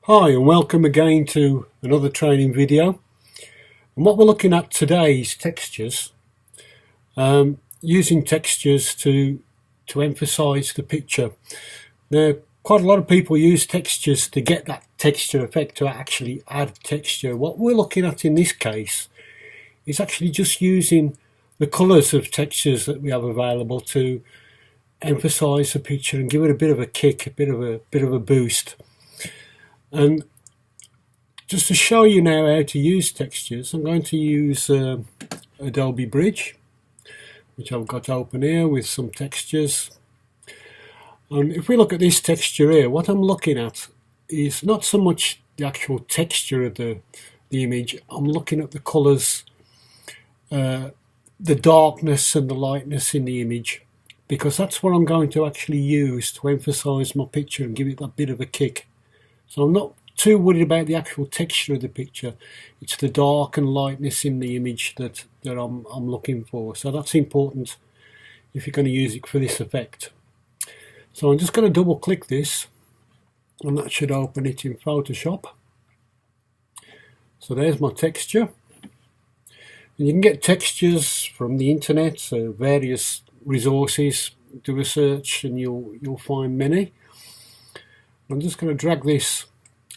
Hi and welcome again to another training video, and what we're looking at today is textures. Using textures to emphasize the picture. Now quite a lot of people use textures to get that texture effect, to actually add texture. What we're looking at in this case is actually just using the colours of textures that we have available to emphasize the picture and give it a bit of a kick, a bit of a boost. And just to show you now how to use textures, I'm going to use Adobe Bridge, which I've got open here with some textures. And if we look at this texture here, what I'm looking at is not so much the actual texture of the image. I'm looking at the colours, the darkness and the lightness in the image, because that's what I'm going to actually use to emphasize my picture and give it that bit of a kick. So I'm not too worried about the actual texture of the picture. It's the dark and lightness in the image that I'm looking for. So that's important if you're going to use it for this effect. So I'm just going to double click this, and that should open it in Photoshop. So there's my texture. And you can get textures from the internet, so various resources. Do a search and you'll find many. I'm just going to drag this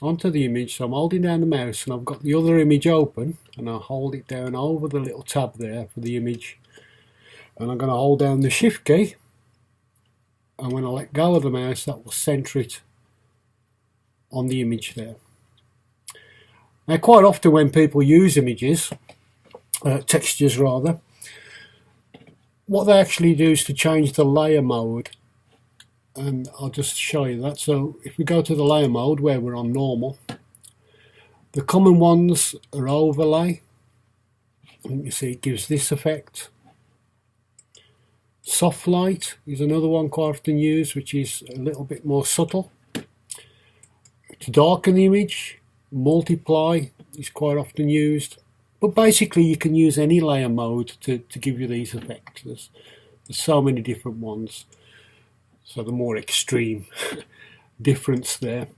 onto the image. So I'm holding down the mouse and I've got the other image open, and I'll hold it down over the little tab there for the image, and I'm going to hold down the shift key, and when I let go of the mouse, that will center it on the image there. Now quite often when people use images, textures rather, what they actually do is to change the layer mode. And I'll just show you that. So if we go to the layer mode where we're on normal, the common ones are overlay, and you see it gives this effect. Soft light is another one quite often used, which is a little bit more subtle. To darken the image, multiply is quite often used, but basically you can use any layer mode to give you these effects. There's so many different ones. So the more extreme difference there.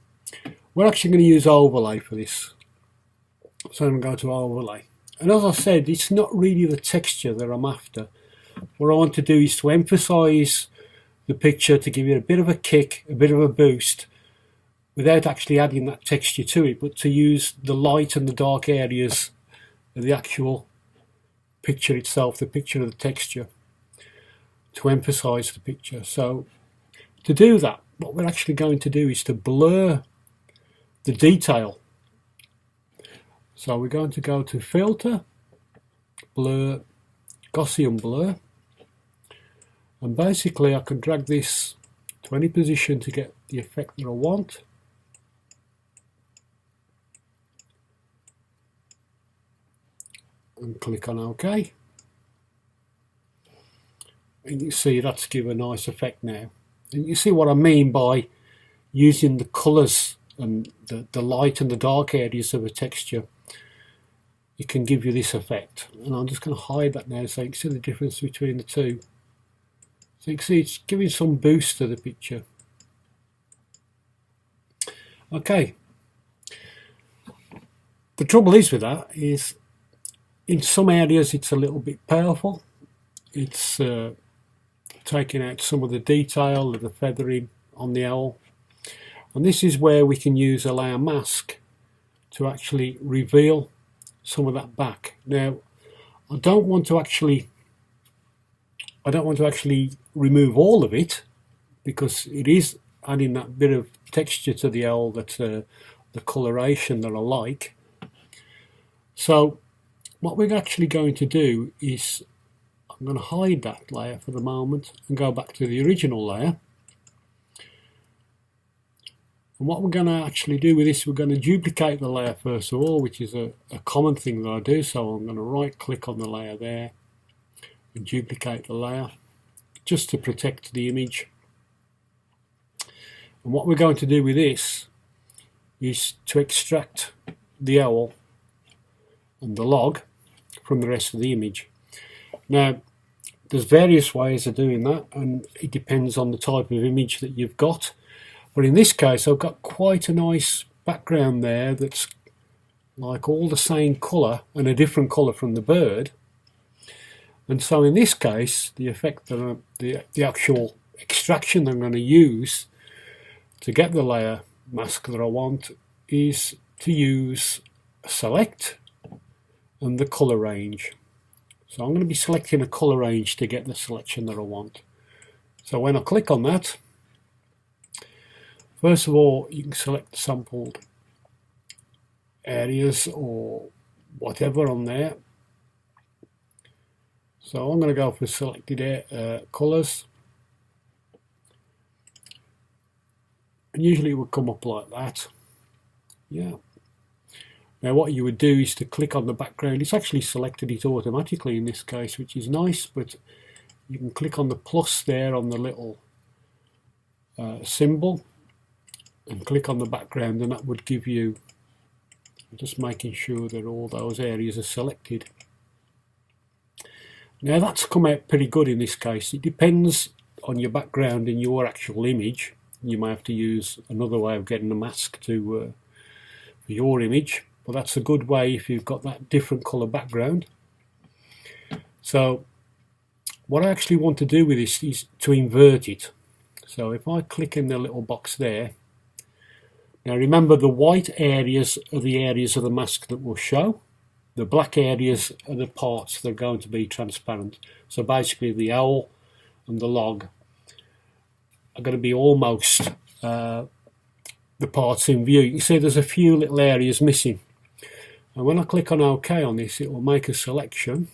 We're actually going to use overlay for this. So I'm going to go to overlay. And as I said, it's not really the texture that I'm after. What I want to do is to emphasize the picture, to give it a bit of a kick, a bit of a boost, without actually adding that texture to it, but to use the light and the dark areas of the actual picture itself, the picture of the texture, to emphasize the picture. So to do that, what we're actually going to do is to blur the detail. So we're going to go to Filter, Blur, Gaussian Blur, and basically I can drag this to any position to get the effect that I want. And click on OK. And you see that's given a nice effect now. And you see what I mean by using the colours and the light and the dark areas of a texture. It can give you this effect. And I'm just going to hide that now so you can see the difference between the two. So you can see it's giving some boost to the picture. Okay. The trouble is with that is in some areas it's a little bit powerful. It's taking out some of the detail of the feathering on the owl, and this is where we can use a layer mask to actually reveal some of that back. Now I don't want to actually remove all of it, because it is adding that bit of texture to the owl, that the coloration that I like. So what we're actually going to do is I'm going to hide that layer for the moment and go back to the original layer. And what we're going to actually do with this, we're going to duplicate the layer first of all, which is a common thing that I do. So I'm going to right click on the layer there and duplicate the layer just to protect the image. And what we're going to do with this is to extract the owl and the log from the rest of the image. Now there's various ways of doing that, and it depends on the type of image that you've got. But in this case I've got quite a nice background there that's like all the same colour and a different colour from the bird. And so in this case, the effect that the actual extraction that I'm going to use to get the layer mask that I want is to use select and the colour range. So I'm going to be selecting a colour range to get the selection that I want. So when I click on that, first of all, you can select sampled areas or whatever on there. So I'm going to go for selected colours. And usually it would come up like that. Yeah. Now what you would do is to click on the background. It's actually selected it automatically in this case, which is nice, but you can click on the plus there on the little symbol and click on the background, and that would give you, just making sure that all those areas are selected. Now that's come out pretty good in this case. It depends on your background and your actual image. You may have to use another way of getting a mask to for your image, but that's a good way if you've got that different colour background. So what I actually want to do with this is to invert it. So if I click in the little box there, now remember the white areas are the areas of the mask that will show. The black areas are the parts that are going to be transparent. So basically the owl and the log are going to be almost the parts in view. You can see there's a few little areas missing. And when I click on OK on this, it will make a selection.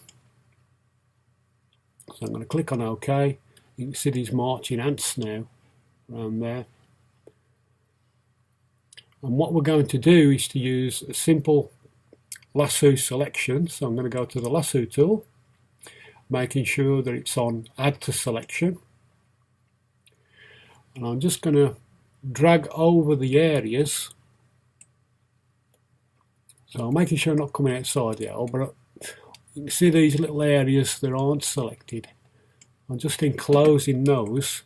So I'm going to click on OK. You can see these marching ants now around there. And what we're going to do is to use a simple lasso selection. So I'm going to go to the lasso tool, making sure that it's on add to selection. And I'm just going to drag over the areas. So I'm making sure I'm not coming outside the owl, but you can see these little areas that aren't selected. I'm just enclosing those.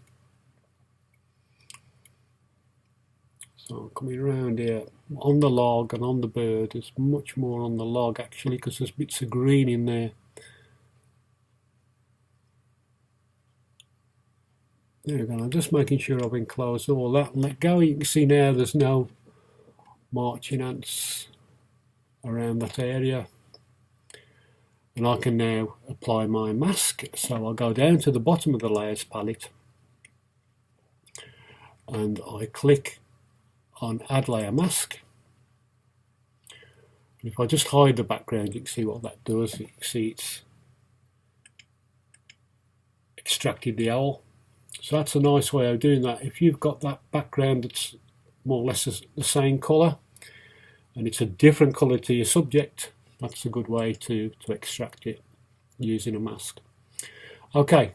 So I'm coming around here on the log and on the bird. There's much more on the log actually because there's bits of green in there. There we go. I'm just making sure I've enclosed all that and let go. You can see now there's no marching ants around that area. And I can now apply my mask. So I'll go down to the bottom of the layers palette and I click on add layer mask. And if I just hide the background, you can see what that does. You can see it's extracted the owl. So that's a nice way of doing that. If you've got that background that's more or less the same colour and it's a different colour to your subject, that's a good way to extract it using a mask. Okay,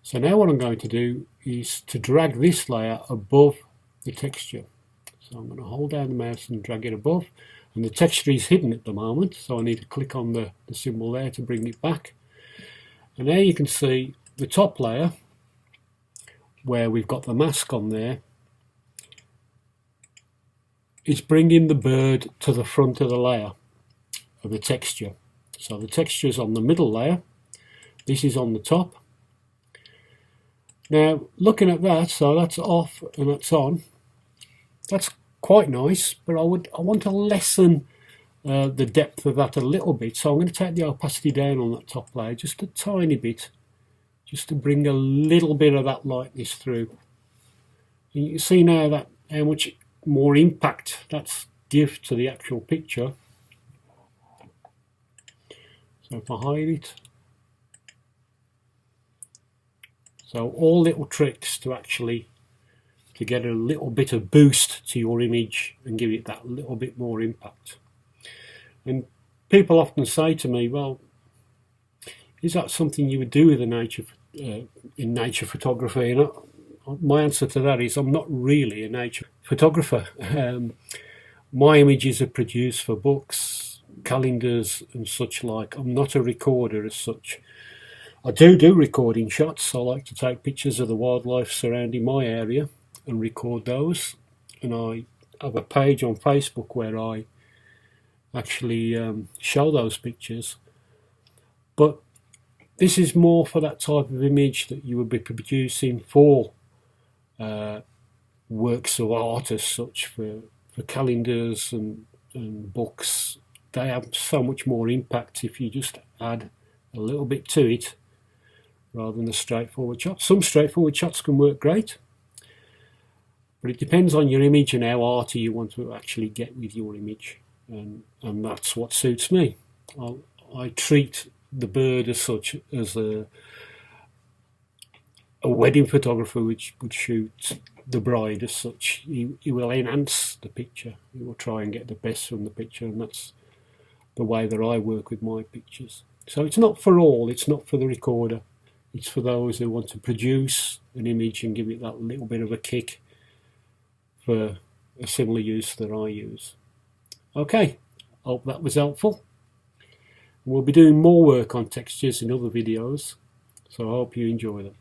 so now what I'm going to do is to drag this layer above the texture. So I'm going to hold down the mouse and drag it above, and the texture is hidden at the moment, so I need to click on the symbol there to bring it back. And there you can see the top layer where we've got the mask on there is bringing the bird to the front of the layer of the texture. So the texture is on the middle layer, this is on the top. Now looking at that, so that's off and that's on. That's quite nice, but I want to lessen the depth of that a little bit, so I'm going to take the opacity down on that top layer just a tiny bit, just to bring a little bit of that lightness through. And you can see now that how much more impact that's give to the actual picture. So if I hide it, so all little tricks to actually to get a little bit of boost to your image and give it that little bit more impact. And people often say to me, well, is that something you would do with a nature in nature photography? And my answer to that is I'm not really a nature photographer. My images are produced for books, calendars and such like. I'm not a recorder as such. I do recording shots. I like to take pictures of the wildlife surrounding my area and record those, and I have a page on Facebook where I actually show those pictures, but this is more for that type of image that you would be producing for works of art as such, for calendars and books. They have so much more impact if you just add a little bit to it rather than a straightforward shot. Some straightforward shots can work great, but it depends on your image and how arty you want to actually get with your image, and that's what suits me. I treat the bird as such as a wedding photographer which would shoot the bride as such. He will enhance the picture. He will try and get the best from the picture, and that's the way that I work with my pictures. So it's not for all, it's not for the recorder, it's for those who want to produce an image and give it that little bit of a kick for a similar use that I use. Okay, hope that was helpful. We'll be doing more work on textures in other videos, so I hope you enjoy them.